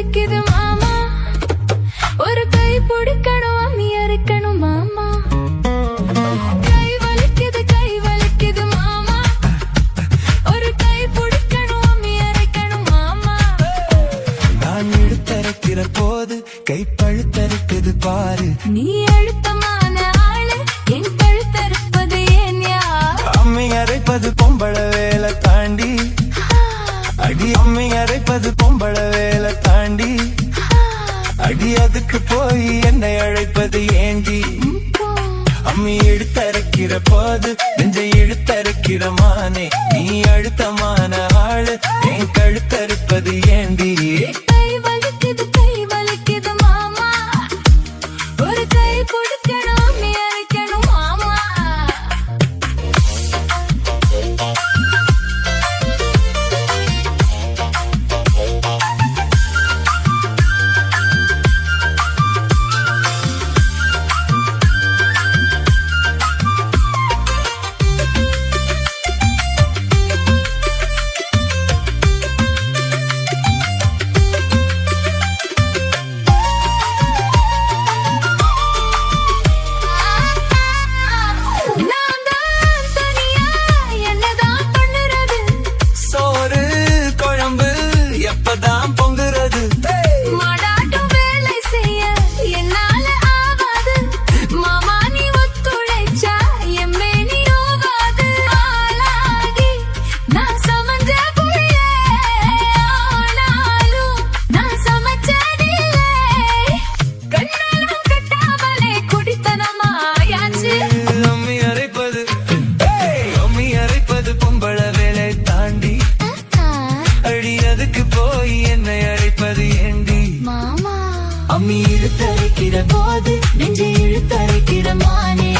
வலிக்குது மாமா ஒரு கை பிடிக்கணும் அம்மி அரைக்கணும் மாமா கை வலிக்குது மாமா ஒரு கை பிடிக்கணும் அம்மி அரைக்கணும் மாமா நான் எடுத்தரைக்கிற போது கை பழுத்தரைக்குது பாரு நீ அழுத்தமான ஆளு என் பழுத்தறுப்பது ஏன் யார் அம்மி அரைப்பது பொம்பள வேலை தாண்டி அடி அம்மி அரைப்பது பொம்பள வேலை தாண்டி அடி அதுக்கு போய் என்னை அழைப்பது ஏண்டி அம்மி இழுத்தரைக்கிற போது நெஞ்சை இழுத்தரைக்கிற மானே நீ அழுத்தமான ஆளு என் கழுத்தறுப்பது ஏண்டி கை வலிக்குது மாமா ஒரு கை பிடிக்கணும் அம்மி அரைக்கணும் மாமா எப்பதான் பொங்குறது மாடாட்டும் வேலை செய்ய என்னால ஆவாது மாமா நீ ஒத்துழைச்சா எம்மே நீ ஓவாது ஆளாகி நான் சமைஞ்ச புள்ள ஆனாலும் நான் சமைச்சதில்லை கண்ணாலும் கட்டாமலே குடித்தனமாயாச்சு அம்மி அரைப்பது பொம்பள வேலை தாண்டி அடி அதுக்கு போய் என்னை அழைப்பது ஏண்டி மாமா அம்மி இழுத்தரைக்கிற போது நெஞ்சை இழுத்தரைக்கிற மானே